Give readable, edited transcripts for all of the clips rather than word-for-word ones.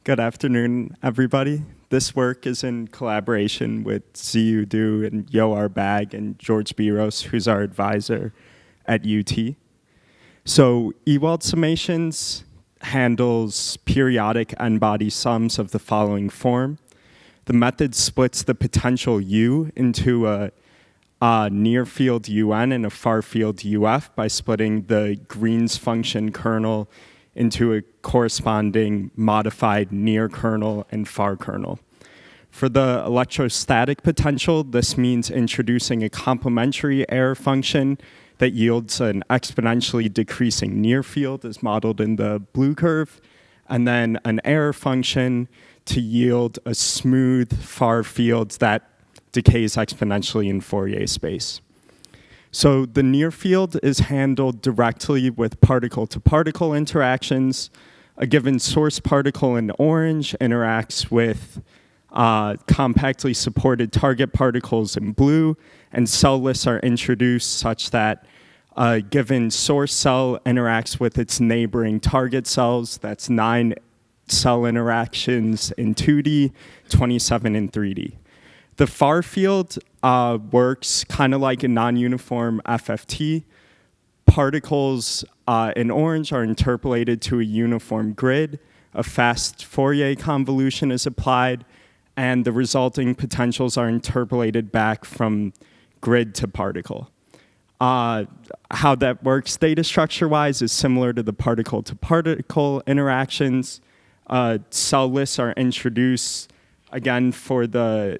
Good afternoon, everybody. This work is in collaboration with Ziyu Du and Yoar Bag and George Biros, who's our advisor at UT. So Ewald summations handles periodic n-body sums of the following form. The method splits the potential U into a near field UN and a far field UF by splitting the Green's function kernel into a corresponding modified near kernel and far kernel. For the electrostatic potential, this means introducing a complementary error function that yields an exponentially decreasing near field as modeled in the blue curve, and then an error function to yield a smooth far field that decays exponentially in Fourier space. So the near field is handled directly with particle-to-particle interactions. A given source particle in orange interacts with compactly supported target particles in blue, and cell lists are introduced such that a given source cell interacts with its neighboring target cells. That's 9 cell interactions in 2D, 27 in 3D. The far field works kind of like a non-uniform FFT. Particles in orange are interpolated to a uniform grid. A fast Fourier convolution is applied, and the resulting potentials are interpolated back from grid to particle. How that works data structure-wise is similar to the particle-to-particle interactions. Cell lists are introduced, again, for the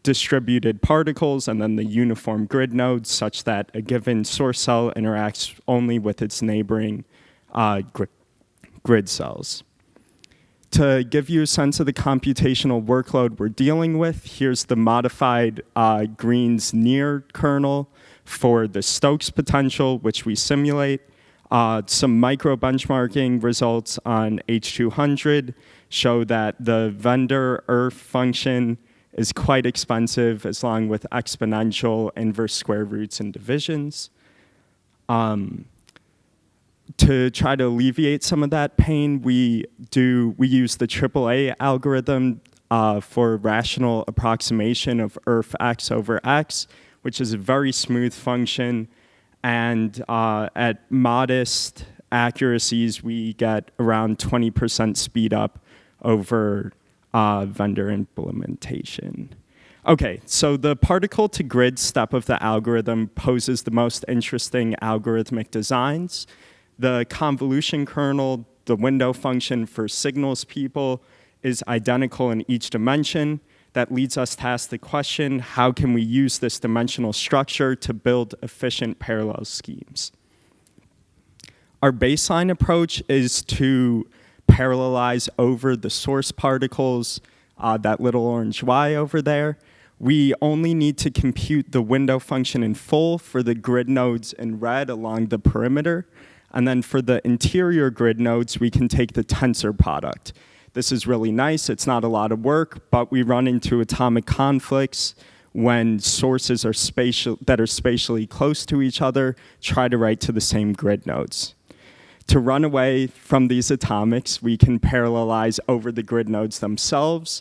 distributed particles and then the uniform grid nodes such that a given source cell interacts only with its neighboring grid cells. To give you a sense of the computational workload we're dealing with, here's the modified Green's near kernel for the Stokes potential, which we simulate. Some micro benchmarking results on H200 show that the vendor ERF function is quite expensive, as long with exponential inverse square roots and divisions. To try to alleviate some of that pain, we use the AAA algorithm for rational approximation of ERF x over x, which is a very smooth function. And at modest accuracies, we get around 20% speed up over vendor implementation. Okay, so the particle to grid step of the algorithm poses the most interesting algorithmic designs. The convolution kernel, the window function for signals people, is identical in each dimension. That leads us to ask the question, how can we use this dimensional structure to build efficient parallel schemes? Our baseline approach is to parallelize over the source particles, that little orange y over there. We only need to compute the window function in full for the grid nodes in red along the perimeter. And then for the interior grid nodes, we can take the tensor product. This is really nice. It's not a lot of work, but we run into atomic conflicts when sources are spatially close to each other try to write to the same grid nodes. To run away from these atomics, we can parallelize over the grid nodes themselves.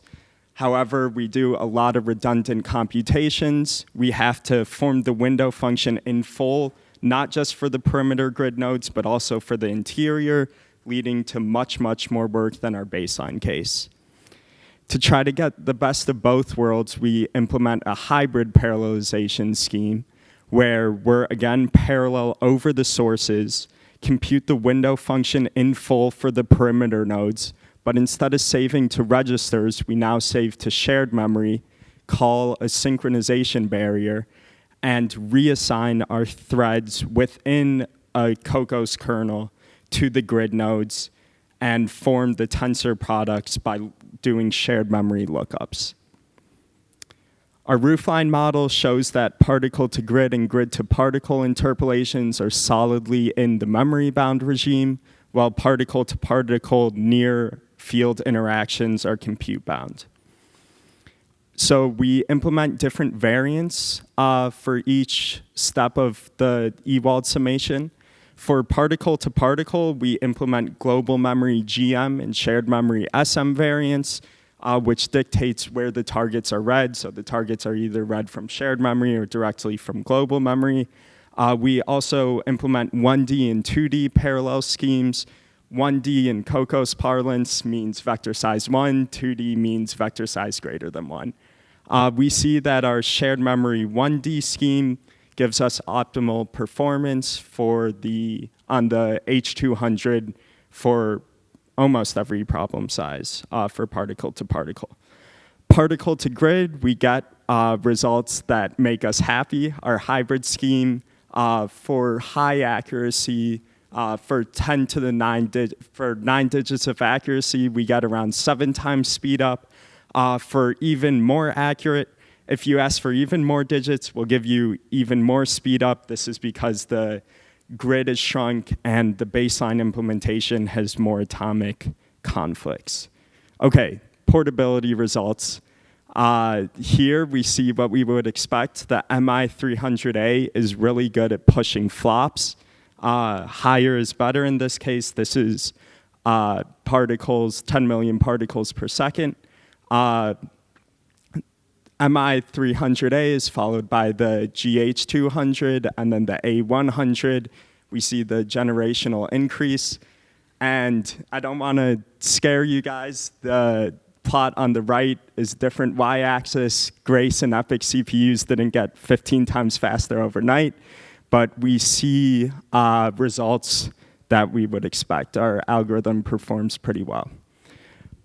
However, we do a lot of redundant computations. We have to form the window function in full, not just for the perimeter grid nodes, but also for the interior, leading to much, much more work than our baseline case. To try to get the best of both worlds, we implement a hybrid parallelization scheme where we're, again, parallel over the sources, compute the window function in full for the perimeter nodes, but instead of saving to registers, we now save to shared memory, call a synchronization barrier, and reassign our threads within a Kokkos kernel to the grid nodes and form the tensor products by doing shared memory lookups. Our roofline model shows that particle-to-grid and grid-to-particle interpolations are solidly in the memory-bound regime, while particle-to-particle near-field interactions are compute-bound. So we implement different variants for each step of the Ewald summation. For particle-to-particle, we implement global memory GM and shared memory SM variants, which dictates where the targets are read. So the targets are either read from shared memory or directly from global memory. We also implement 1D and 2D parallel schemes. 1D in Kokkos parlance means vector size 1, 2D means vector size greater than 1. We see that our shared memory 1D scheme gives us optimal performance on the H200 for almost every problem size for particle to particle. Particle to grid, we get results that make us happy. Our hybrid scheme for high accuracy, for 10 to the 9 digits of accuracy, we get around 7 times speed up. For even more accurate, if you ask for even more digits, we'll give you even more speed up. This is because the grid is shrunk and the baseline implementation has more atomic conflicts. Okay, portability results. Here we see what we would expect. The MI300A is really good at pushing flops. Higher is better in this case. This is particles, 10 million particles per second. MI300A is followed by the GH200 and then the A100. We see the generational increase. And I don't want to scare you guys. The plot on the right is different y-axis. Grace and Epic CPUs didn't get 15 times faster overnight. But we see results that we would expect. Our algorithm performs pretty well.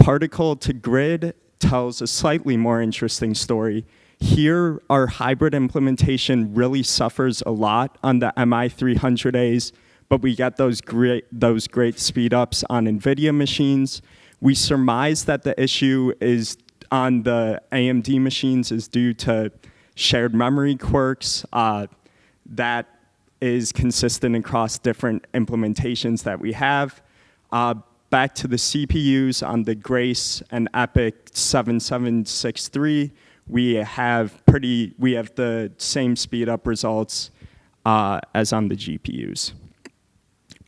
Particle to grid tells a slightly more interesting story. Here, our hybrid implementation really suffers a lot on the MI300As, but we get those great speed ups on NVIDIA machines. We surmise that the issue is on the AMD machines is due to shared memory quirks that is consistent across different implementations that we have. Back to the CPUs on the Grace and Epic 7763, we have the same speed up results as on the GPUs.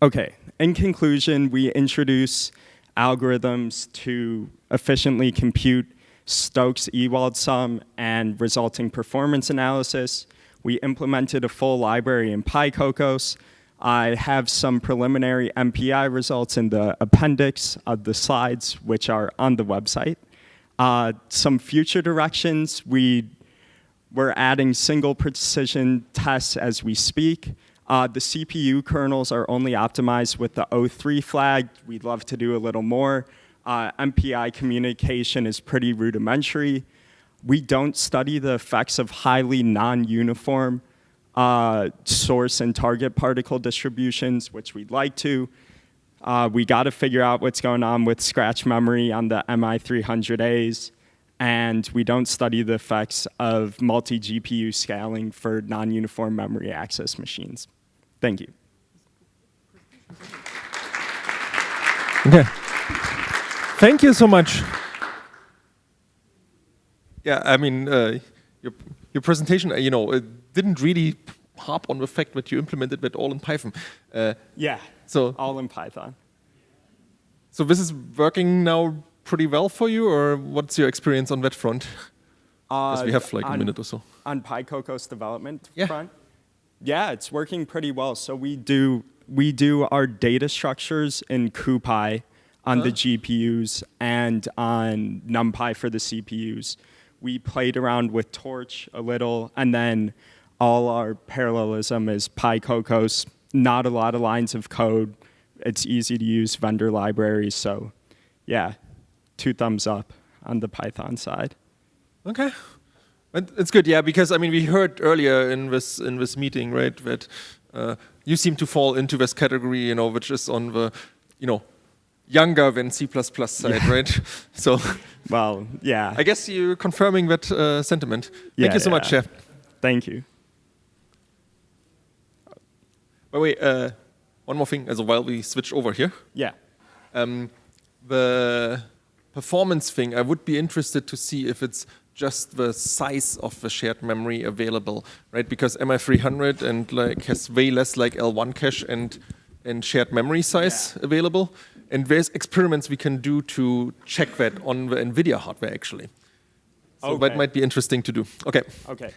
Okay, in conclusion, we introduce algorithms to efficiently compute Stokes Ewald sum and resulting performance analysis. We implemented a full library in PyKokkos. I have some preliminary MPI results in the appendix of the slides, which are on the website. Some future directions, we're adding single precision tests as we speak. The CPU kernels are only optimized with the O3 flag. We'd love to do a little more. MPI communication is pretty rudimentary. We don't study the effects of highly non-uniform source and target particle distributions, which we'd like to. We got to figure out what's going on with scratch memory on the MI300As, and we don't study the effects of multi-GPU scaling for non-uniform memory access machines. Thank you. Okay. Thank you so much. Yeah, I mean, your presentation, it didn't really harp on the fact that you implemented that all in Python. Yeah, so all in Python. So this is working now pretty well for you, or what's your experience on that front? As we have like a minute or so. On PyKokkos development front? Yeah, it's working pretty well. So we do our data structures in CuPy on the GPUs and on NumPy for the CPUs. We played around with Torch a little, and then all our parallelism is PyKokkos, not a lot of lines of code. It's easy to use vendor libraries, so yeah, 2 thumbs up on the Python side. Okay. It's good, yeah, because I mean we heard earlier in this meeting, right, that you seem to fall into this category, which is on the, younger than C++ side, right? So, well, yeah. I guess you're confirming that sentiment. Thank you so much, Chef. Thank you. By the way, one more thing, as while we switch over here. Yeah. The performance thing, I would be interested to see if it's just the size of the shared memory available, right? Because MI300 and like has way less like L1 cache and shared memory size available. And there's experiments we can do to check that on the NVIDIA hardware actually. So that might be interesting to do. Okay. Okay.